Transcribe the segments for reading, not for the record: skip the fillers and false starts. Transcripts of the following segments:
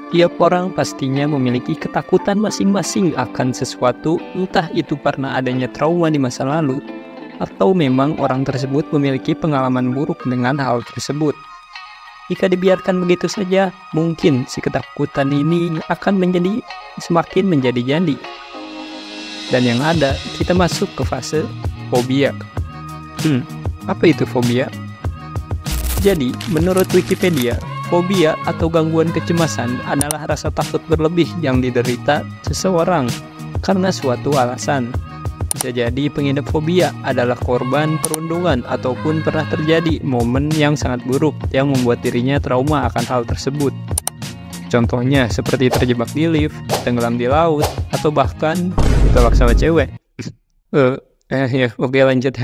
Tiap orang pastinya memiliki ketakutan masing-masing akan sesuatu, entah itu karena adanya trauma di masa lalu, atau memang orang tersebut memiliki pengalaman buruk dengan hal tersebut. Jika dibiarkan begitu saja, mungkin si ketakutan ini akan semakin menjadi-jadi. Dan yang ada, kita masuk ke fase fobia. Apa itu fobia? Jadi, menurut Wikipedia, fobia atau gangguan kecemasan adalah rasa takut berlebih yang diderita seseorang karena suatu alasan. Bisa jadi pengidap fobia adalah korban perundungan ataupun pernah terjadi momen yang sangat buruk yang membuat dirinya trauma akan hal tersebut. Contohnya seperti terjebak di lift, tenggelam di laut, atau bahkan ditolak sama cewek. Oke, lanjut.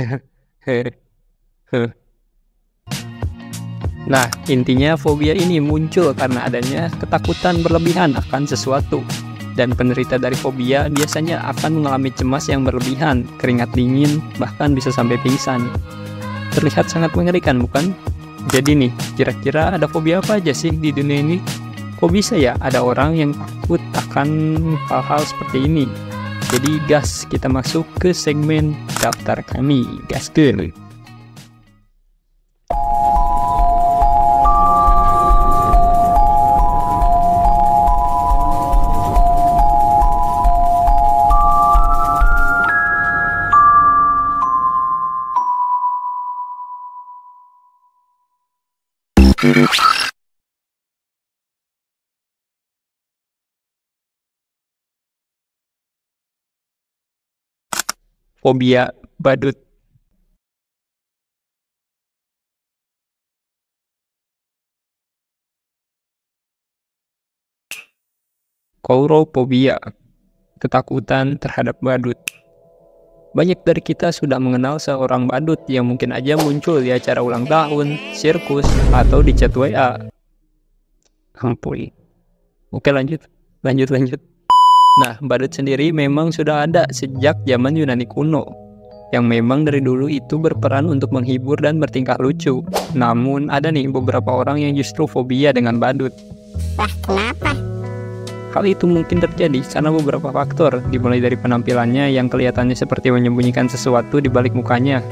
Nah, intinya fobia ini muncul karena adanya ketakutan berlebihan akan sesuatu. Dan penderita dari fobia biasanya akan mengalami cemas yang berlebihan, keringat dingin, bahkan bisa sampai pingsan. Terlihat sangat mengerikan, bukan? Jadi nih, kira-kira ada fobia apa aja sih di dunia ini? Kok bisa ya ada orang yang takut akan hal-hal seperti ini? Jadi gas, kita masuk ke segmen daftar kami. Gas dulu. Fobia badut. Coulrophobia, ketakutan terhadap badut. Banyak dari kita sudah mengenal seorang badut yang mungkin aja muncul di acara ulang tahun, sirkus, atau di chat WA. Ampun. Oke, lanjut. Nah, badut sendiri memang sudah ada sejak zaman Yunani kuno, yang memang dari dulu itu berperan untuk menghibur dan bertingkah lucu. Namun, ada nih beberapa orang yang justru fobia dengan badut. Wah, kenapa? Hal itu mungkin terjadi karena beberapa faktor, dimulai dari penampilannya yang kelihatannya seperti menyembunyikan sesuatu di balik mukanya.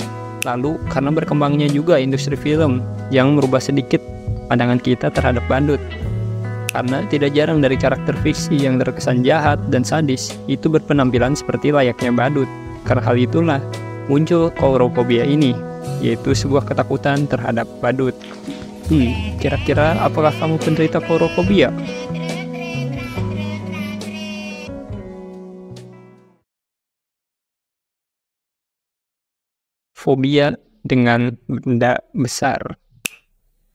Lalu, karena berkembangnya juga industri film yang merubah sedikit pandangan kita terhadap badut. Karena tidak jarang dari karakter fiksi yang terkesan jahat dan sadis itu berpenampilan seperti layaknya badut. Karena hal itulah muncul coulrophobia ini, yaitu sebuah ketakutan terhadap badut. Kira-kira apakah kamu penderita coulrophobia? Fobia dengan benda besar.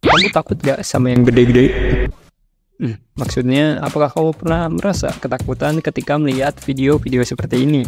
Kamu takut gak sama yang gede-gede? Maksudnya, apakah kamu pernah merasa ketakutan ketika melihat video-video seperti ini?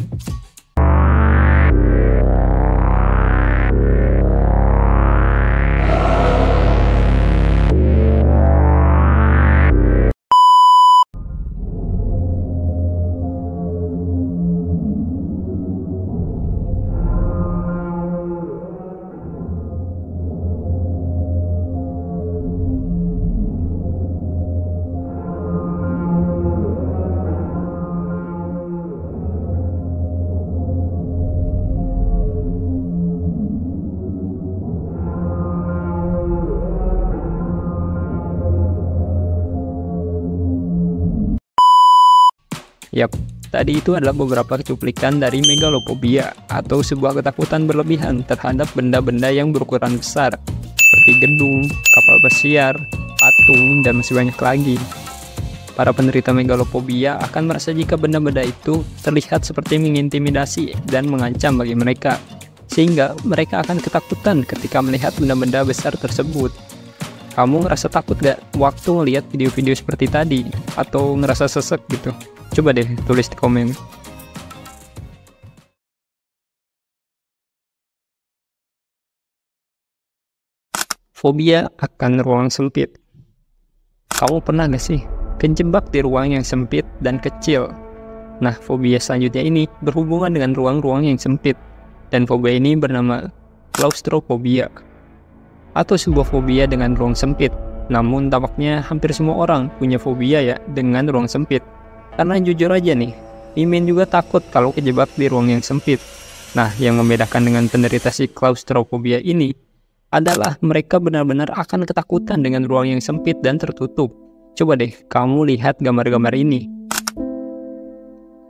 Yap, tadi itu adalah beberapa cuplikan dari megalophobia atau sebuah ketakutan berlebihan terhadap benda-benda yang berukuran besar seperti gedung, kapal pesiar, patung, dan masih banyak lagi. Para penderita megalophobia akan merasa jika benda-benda itu terlihat seperti mengintimidasi dan mengancam bagi mereka, sehingga mereka akan ketakutan ketika melihat benda-benda besar tersebut. Kamu ngerasa takut gak waktu ngelihat video-video seperti tadi? Atau ngerasa sesek gitu? Coba deh tulis di komen. Fobia akan ruang sempit. Kamu pernah gak sih kejebak di ruang yang sempit dan kecil? Nah, fobia selanjutnya ini berhubungan dengan ruang-ruang yang sempit. Dan fobia ini bernama claustrophobia, atau sebuah fobia dengan ruang sempit. Namun tampaknya hampir semua orang punya fobia ya dengan ruang sempit. Karena jujur aja nih, Mimin juga takut kalau kejebak di ruang yang sempit. Nah, yang membedakan dengan penderita si klaustrofobia ini adalah mereka benar-benar akan ketakutan dengan ruang yang sempit dan tertutup. Coba deh kamu lihat gambar-gambar ini.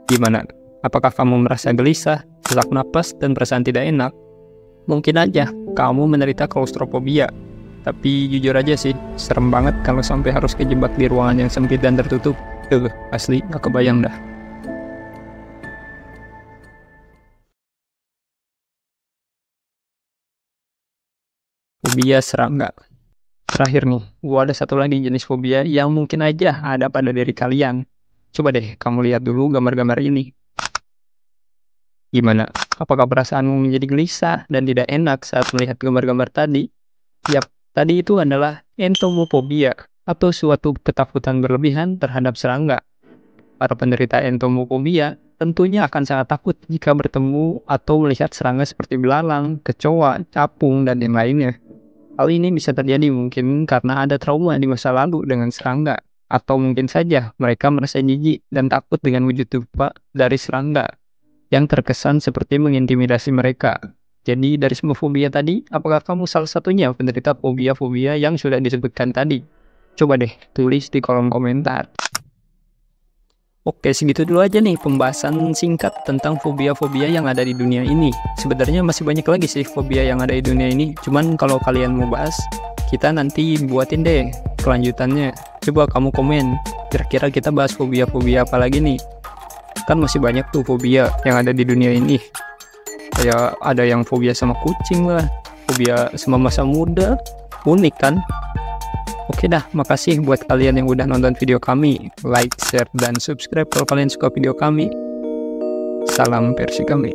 Gimana? Apakah kamu merasa gelisah, sesak napas, dan perasaan tidak enak? Mungkin aja kamu menderita klaustrofobia. Tapi jujur aja sih, serem banget kalau sampai harus kejebak di ruangan yang sempit dan tertutup. Asli gak kebayang dah. Fobia serangga. Terakhir nih, gua ada satu lagi jenis fobia yang mungkin aja ada pada diri kalian. Coba deh kamu lihat dulu gambar-gambar ini. Gimana? Apakah perasaanmu menjadi gelisah dan tidak enak saat melihat gambar-gambar tadi? Yap, tadi itu adalah entomofobia atau suatu ketakutan berlebihan terhadap serangga. Para penderita entomofobia tentunya akan sangat takut jika bertemu atau melihat serangga seperti belalang, kecoa, capung, dan yang lainnya. Hal ini bisa terjadi mungkin karena ada trauma di masa lalu dengan serangga, atau mungkin saja mereka merasa jijik dan takut dengan wujud rupa dari serangga yang terkesan seperti mengintimidasi mereka. Jadi dari semua fobia tadi, apakah kamu salah satunya penderita fobia-fobia yang sudah disebutkan tadi? Coba deh tulis di kolom komentar. Oke, segitu dulu aja nih pembahasan singkat tentang fobia-fobia yang ada di dunia ini. Sebenarnya masih banyak lagi sih fobia yang ada di dunia ini. Cuman kalau kalian mau bahas, kita nanti buatin deh kelanjutannya. Coba kamu komen, kira-kira kita bahas fobia-fobia apa lagi nih? Kan masih banyak tuh fobia yang ada di dunia ini. Kayak ada yang fobia sama kucing lah, fobia sama masa muda. Unik kan? Oke dah, makasih buat kalian yang udah nonton video kami. Like, share, dan subscribe kalau kalian suka video kami. Salam versi kami.